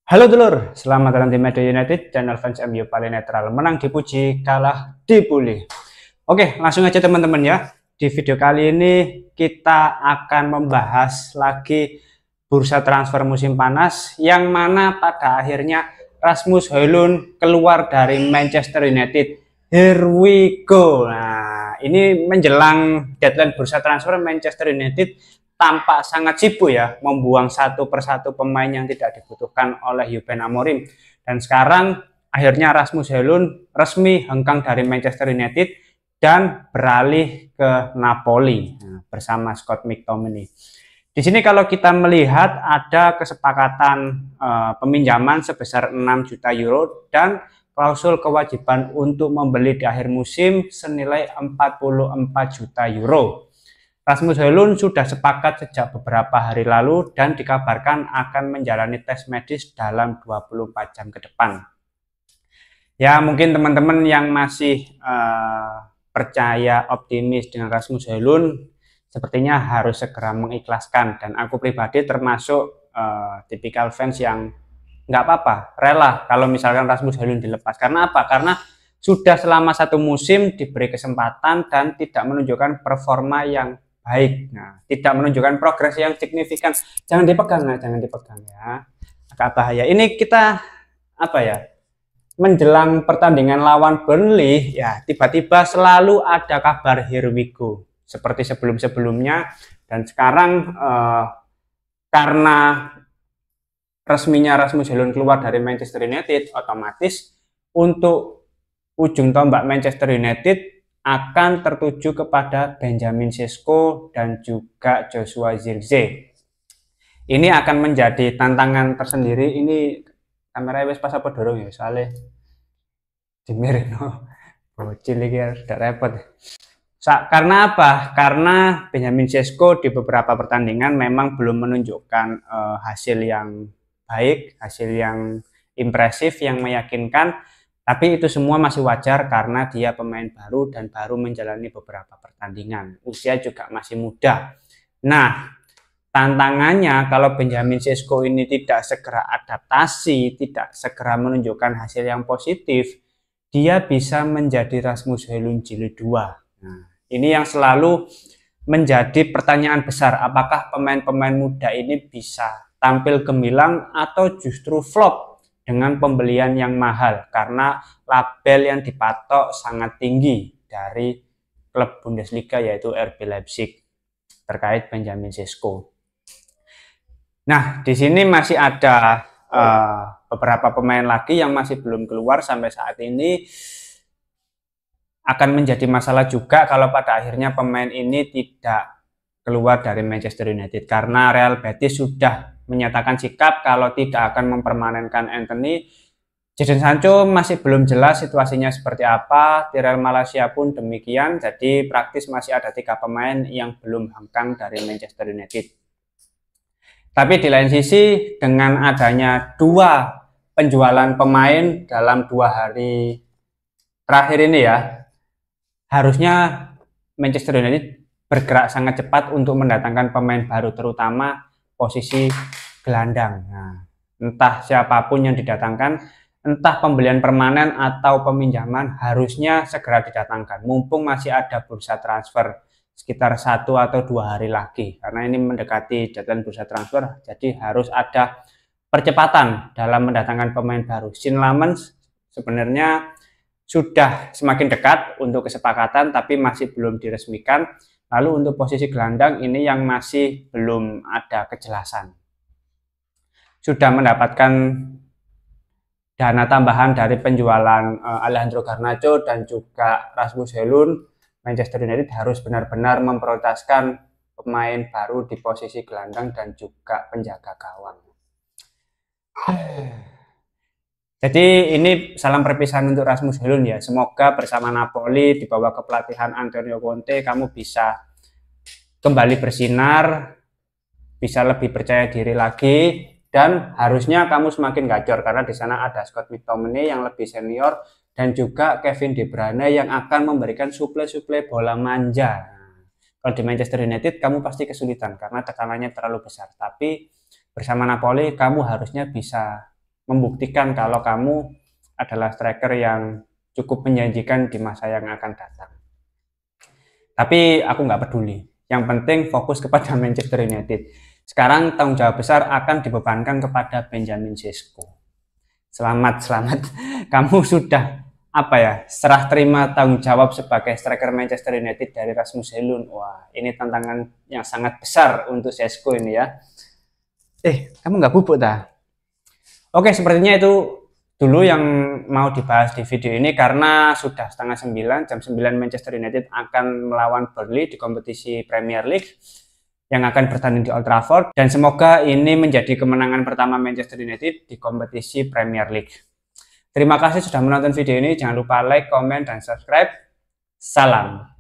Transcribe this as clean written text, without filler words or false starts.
Halo dulur, selamat datang di Media United, channel fans MU paling netral, menang dipuji, kalah dibully. Oke, langsung aja teman-teman ya. Di video kali ini kita akan membahas lagi bursa transfer musim panas, yang mana pada akhirnya Rasmus Højlund keluar dari Manchester United. Here we go. Nah, ini menjelang deadline bursa transfer Manchester United tampak sangat sibuk ya, membuang satu persatu pemain yang tidak dibutuhkan oleh Ruben Amorim. Dan sekarang akhirnya Rasmus Højlund resmi hengkang dari Manchester United dan beralih ke Napoli bersama Scott McTominay. Di sini kalau kita melihat ada kesepakatan peminjaman sebesar 6 juta euro dan klausul kewajiban untuk membeli di akhir musim senilai 44 juta euro. Rasmus Højlund sudah sepakat sejak beberapa hari lalu dan dikabarkan akan menjalani tes medis dalam 24 jam ke depan. Ya, mungkin teman-teman yang masih percaya optimis dengan Rasmus Højlund sepertinya harus segera mengikhlaskan, dan aku pribadi termasuk tipikal fans yang nggak apa-apa, rela kalau misalkan Rasmus Højlund dilepas. Karena apa? Karena sudah selama satu musim diberi kesempatan dan tidak menunjukkan performa yang baik. Nah, tidak menunjukkan progres yang signifikan. Jangan dipegang, nah, jangan dipegang ya. Agak bahaya. Ini kita apa ya? Menjelang pertandingan lawan Burnley, ya tiba-tiba selalu ada kabar here we go. Seperti sebelum-sebelumnya, dan sekarang karena resminya Rasmus Højlund keluar dari Manchester United, otomatis untuk ujung tombak Manchester United akan tertuju kepada Benjamin Sesko dan juga Joshua Zirkzee. Ini akan menjadi tantangan tersendiri. Ini kamera wes pas apa dorong ya, soalnya dimirino bocil iki udah repot. Karena apa? Karena Benjamin Sesko di beberapa pertandingan memang belum menunjukkan hasil yang baik, hasil yang impresif, yang meyakinkan. Tapi itu semua masih wajar karena dia pemain baru dan baru menjalani beberapa pertandingan. Usia juga masih muda. Nah, tantangannya kalau Benjamin Sesko ini tidak segera adaptasi, tidak segera menunjukkan hasil yang positif, dia bisa menjadi Rasmus Højlund jilid 2. Nah, ini yang selalu menjadi pertanyaan besar. Apakah pemain-pemain muda ini bisa tampil gemilang atau justru flop dengan pembelian yang mahal, karena label yang dipatok sangat tinggi dari klub Bundesliga yaitu RB Leipzig terkait Benjamin Sesko. Nah, di sini masih ada beberapa pemain lagi yang masih belum keluar sampai saat ini. Akan menjadi masalah juga kalau pada akhirnya pemain ini tidak keluar dari Manchester United, karena Real Betis sudah menyatakan sikap kalau tidak akan mempermanenkan Anthony. Jadon Sancho masih belum jelas situasinya seperti apa, Tyrell Malacia pun demikian, jadi praktis masih ada 3 pemain yang belum hengkang dari Manchester United. Tapi di lain sisi, dengan adanya 2 penjualan pemain dalam 2 hari terakhir ini ya, harusnya Manchester United bergerak sangat cepat untuk mendatangkan pemain baru, terutama posisi gelandang. Nah, entah siapapun yang didatangkan, entah pembelian permanen atau peminjaman, harusnya segera didatangkan. Mumpung masih ada bursa transfer sekitar 1 atau 2 hari lagi, karena ini mendekati deadline bursa transfer, jadi harus ada percepatan dalam mendatangkan pemain baru. Sean Lamens sebenarnya sudah semakin dekat untuk kesepakatan, tapi masih belum diresmikan. Lalu untuk posisi gelandang ini yang masih belum ada kejelasan. Sudah mendapatkan dana tambahan dari penjualan Alejandro Garnacho dan juga Rasmus Højlund, Manchester United harus benar-benar memprioritaskan pemain baru di posisi gelandang dan juga penjaga gawang. Jadi ini salam perpisahan untuk Rasmus Højlund ya. Semoga bersama Napoli di bawah kepelatihan Antonio Conte kamu bisa kembali bersinar, bisa lebih percaya diri lagi, dan harusnya kamu semakin gacor karena di sana ada Scott McTominay yang lebih senior dan juga Kevin De Bruyne yang akan memberikan suplai-suplai bola manja. Kalau di Manchester United kamu pasti kesulitan karena tekanannya terlalu besar. Tapi bersama Napoli kamu harusnya bisa membuktikan kalau kamu adalah striker yang cukup menjanjikan di masa yang akan datang. Tapi aku nggak peduli. Yang penting fokus kepada Manchester United. Sekarang tanggung jawab besar akan dibebankan kepada Benjamin Sesko. Selamat. Kamu sudah serah terima tanggung jawab sebagai striker Manchester United dari Rasmus Højlund. Wah, ini tantangan yang sangat besar untuk Sesko ini ya. Kamu nggak bubuk dah? Oke, sepertinya itu dulu yang mau dibahas di video ini, karena sudah setengah 9, jam 9 Manchester United akan melawan Burnley di kompetisi Premier League yang akan bertanding di Old Trafford, dan semoga ini menjadi kemenangan pertama Manchester United di kompetisi Premier League. Terima kasih sudah menonton video ini, jangan lupa like, komen, dan subscribe. Salam.